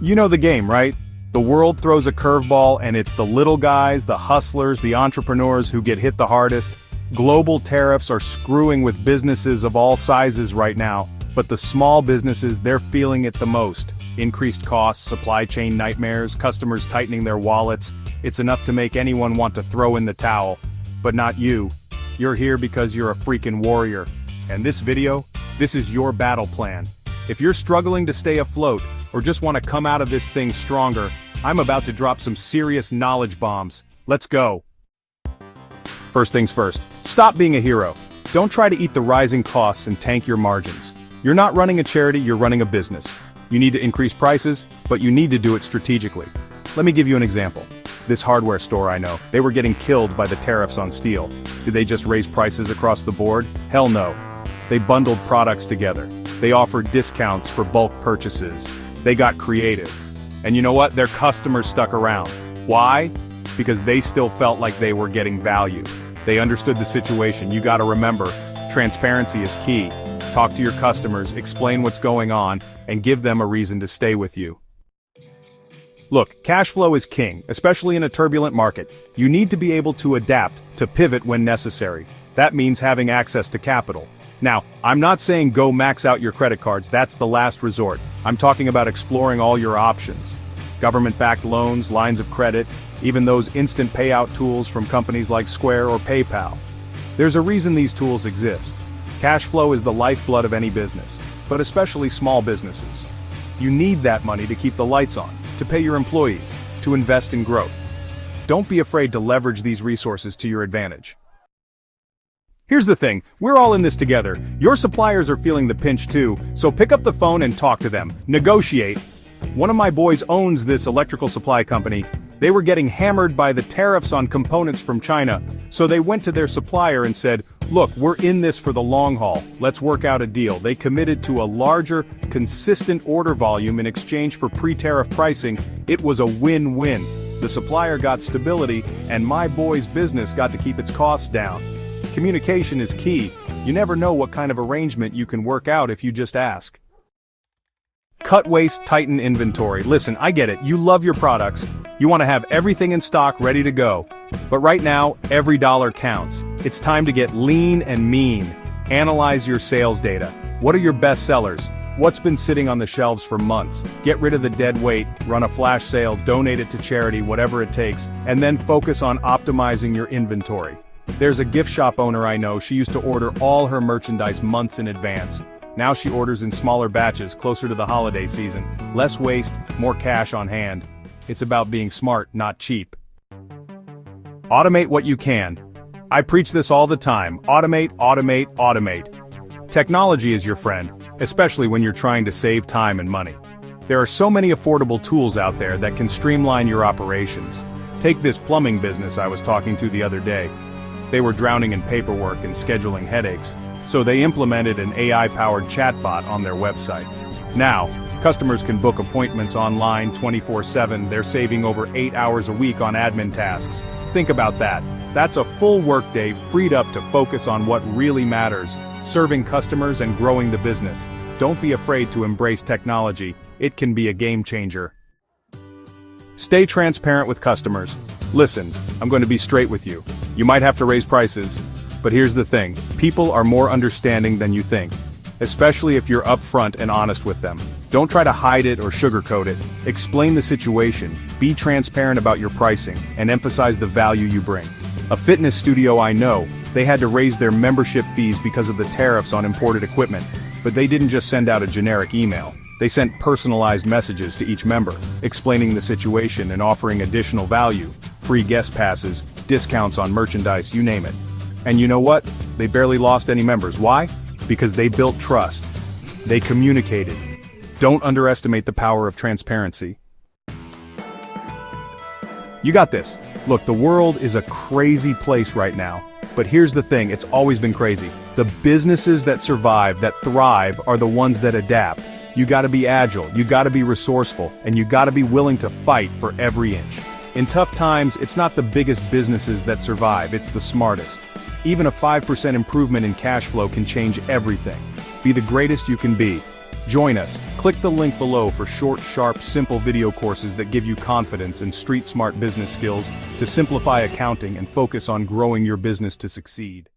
You know the game, right? The world throws a curveball and it's the little guys, the hustlers, the entrepreneurs who get hit the hardest. Global tariffs are screwing with businesses of all sizes right now, but the small businesses, they're feeling it the most. Increased costs, supply chain nightmares, customers tightening their wallets. It's enough to make anyone want to throw in the towel. But not you. You're here because you're a freaking warrior. And this video, this is your battle plan. If you're struggling to stay afloat, or just want to come out of this thing stronger, I'm about to drop some serious knowledge bombs. Let's go. First things first, stop being a hero. Don't try to eat the rising costs and tank your margins. You're not running a charity, you're running a business. You need to increase prices, but you need to do it strategically. Let me give you an example. This hardware store I know, they were getting killed by the tariffs on steel. Did they just raise prices across the board? Hell no. They bundled products together. They offered discounts for bulk purchases. They got creative. And you know what? Their customers stuck around. Why? Because they still felt like they were getting value. They understood the situation. You gotta remember, transparency is key. Talk to your customers, explain what's going on, and give them a reason to stay with you. Look, cash flow is king, especially in a turbulent market. You need to be able to adapt, to pivot when necessary. That means having access to capital. Now, I'm not saying go max out your credit cards, that's the last resort. I'm talking about exploring all your options. Government-backed loans, lines of credit, even those instant payout tools from companies like Square or PayPal. There's a reason these tools exist. Cash flow is the lifeblood of any business, but especially small businesses. You need that money to keep the lights on, to pay your employees, to invest in growth. Don't be afraid to leverage these resources to your advantage. Here's the thing, we're all in this together. Your suppliers are feeling the pinch too, so pick up the phone and talk to them. Negotiate. One of my boys owns this electrical supply company. They were getting hammered by the tariffs on components from China, so they went to their supplier and said, look, we're in this for the long haul. Let's work out a deal. They committed to a larger, consistent order volume in exchange for pre-tariff pricing. It was a win-win. The supplier got stability, and my boy's business got to keep its costs down. Communication is key. You never know what kind of arrangement you can work out if you just ask. Cut waste, tighten inventory. Listen, I get it. You love your products. You want to have everything in stock ready to go. But right now, every dollar counts. It's time to get lean and mean. Analyze your sales data. What are your best sellers? What's been sitting on the shelves for months? Get rid of the dead weight, run a flash sale, donate it to charity, whatever it takes, and then focus on optimizing your inventory. There's a gift shop owner I know, she used to order all her merchandise months in advance. Now she orders in smaller batches, closer to the holiday season. Less waste, more cash on hand. It's about being smart, not cheap. Automate what you can. I preach this all the time. Automate, automate, automate. Technology is your friend, especially when you're trying to save time and money. There are so many affordable tools out there that can streamline your operations. Take this plumbing business I was talking to the other day. They were drowning in paperwork and scheduling headaches, so they implemented an AI-powered chatbot on their website. Now, customers can book appointments online 24/7. They're saving over 8 hours a week on admin tasks. Think about that. That's a full workday freed up to focus on what really matters, serving customers and growing the business. Don't be afraid to embrace technology. It can be a game changer. Stay transparent with customers. Listen, I'm going to be straight with you. You might have to raise prices, but here's the thing. People are more understanding than you think, especially if you're upfront and honest with them. Don't try to hide it or sugarcoat it. Explain the situation, be transparent about your pricing, and emphasize the value you bring. A fitness studio I know, they had to raise their membership fees because of the tariffs on imported equipment, but they didn't just send out a generic email. They sent personalized messages to each member, explaining the situation and offering additional value, free guest passes, discounts on merchandise, you name it. And you know what? They barely lost any members. Why? Because they built trust. They communicated. Don't underestimate the power of transparency. You got this. Look, the world is a crazy place right now. But here's the thing, it's always been crazy. The businesses that survive, that thrive, are the ones that adapt. You gotta be agile, you gotta be resourceful, and you gotta be willing to fight for every inch. In tough times, it's not the biggest businesses that survive, it's the smartest. Even a 5% improvement in cash flow can change everything. Be the greatest you can be. Join us. Click the link below for short, sharp, simple video courses that give you confidence and street-smart business skills to simplify accounting and focus on growing your business to succeed.